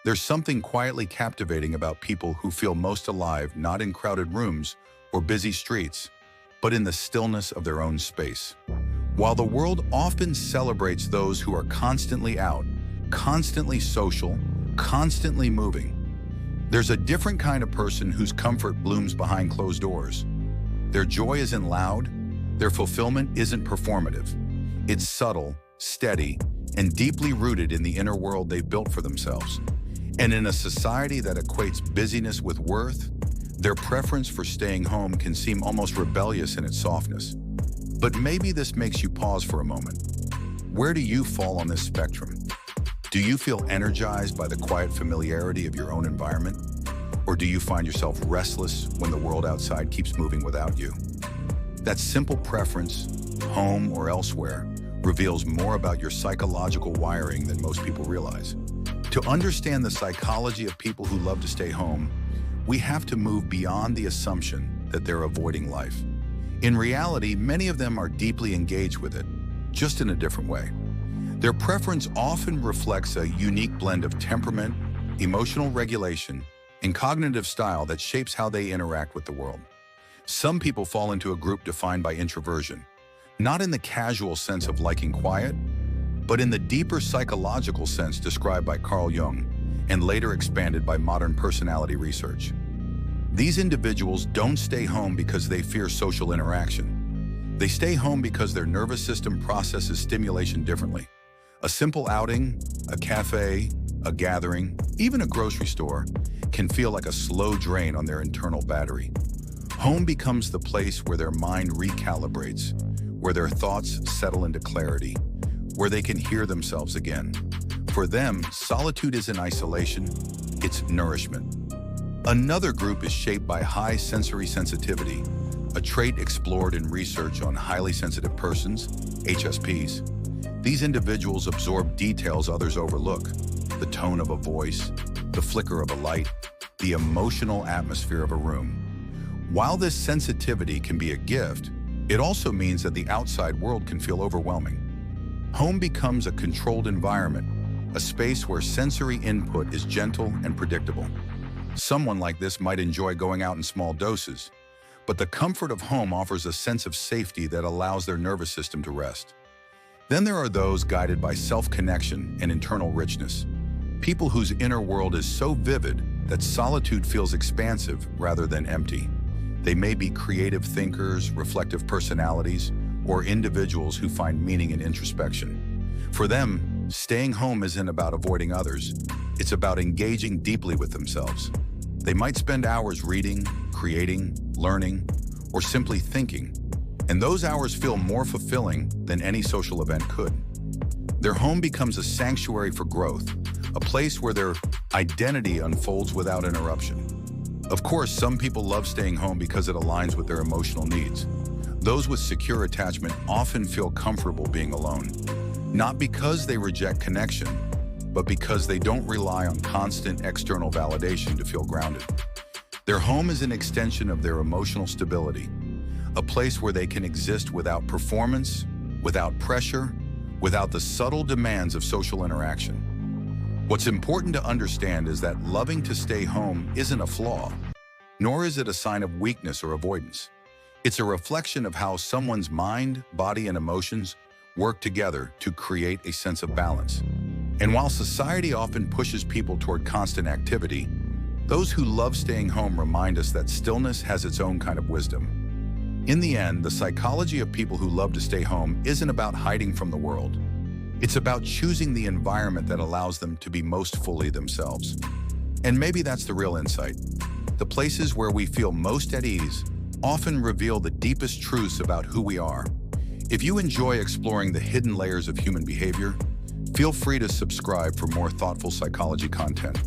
There's something quietly captivating about people who feel most alive not in crowded rooms or busy streets, but in the stillness of their own space. While the world often celebrates those who are constantly out, constantly social, constantly moving, there's a different kind of person whose comfort blooms behind closed doors. Their joy isn't loud, their fulfillment isn't performative. It's subtle, steady, and deeply rooted in the inner world they've built for themselves. And in a society that equates busyness with worth, their preference for staying home can seem almost rebellious in its softness. But maybe this makes you pause for a moment. Where do you fall on this spectrum? Do you feel energized by the quiet familiarity of your own environment? Or do you find yourself restless when the world outside keeps moving without you? That simple preference, home or elsewhere, reveals more about your psychological wiring than most people realize. To understand the psychology of people who love to stay home, we have to move beyond the assumption that they're avoiding life. In reality, many of them are deeply engaged with it, just in a different way. Their preference often reflects a unique blend of temperament, emotional regulation, and cognitive style that shapes how they interact with the world. Some people fall into a group defined by introversion, not in the casual sense of liking quiet, but in the deeper psychological sense described by Carl Jung and later expanded by modern personality research. These individuals don't stay home because they fear social interaction. They stay home because their nervous system processes stimulation differently. A simple outing, a cafe, a gathering, even a grocery store can feel like a slow drain on their internal battery. Home becomes the place where their mind recalibrates, where their thoughts settle into clarity, where they can hear themselves again. For them, solitude isn't isolation, it's nourishment. Another group is shaped by high sensory sensitivity, a trait explored in research on highly sensitive persons, HSPs. These individuals absorb details others overlook: the tone of a voice, the flicker of a light, the emotional atmosphere of a room. While this sensitivity can be a gift, it also means that the outside world can feel overwhelming. Home becomes a controlled environment, a space where sensory input is gentle and predictable. Someone like this might enjoy going out in small doses, but the comfort of home offers a sense of safety that allows their nervous system to rest. Then there are those guided by self-connection and internal richness, people whose inner world is so vivid that solitude feels expansive rather than empty. They may be creative thinkers, reflective personalities, or individuals who find meaning in introspection. For them, staying home isn't about avoiding others, it's about engaging deeply with themselves. They might spend hours reading, creating, learning, or simply thinking, and those hours feel more fulfilling than any social event could. Their home becomes a sanctuary for growth, a place where their identity unfolds without interruption. Of course, some people love staying home because it aligns with their emotional needs. Those with secure attachment often feel comfortable being alone, not because they reject connection, but because they don't rely on constant external validation to feel grounded. Their home is an extension of their emotional stability, a place where they can exist without performance, without pressure, without the subtle demands of social interaction. What's important to understand is that loving to stay home isn't a flaw, nor is it a sign of weakness or avoidance. It's a reflection of how someone's mind, body, and emotions work together to create a sense of balance. And while society often pushes people toward constant activity, those who love staying home remind us that stillness has its own kind of wisdom. In the end, the psychology of people who love to stay home isn't about hiding from the world. It's about choosing the environment that allows them to be most fully themselves. And maybe that's the real insight. The places where we feel most at ease often reveal the deepest truths about who we are. If you enjoy exploring the hidden layers of human behavior, feel free to subscribe for more thoughtful psychology content.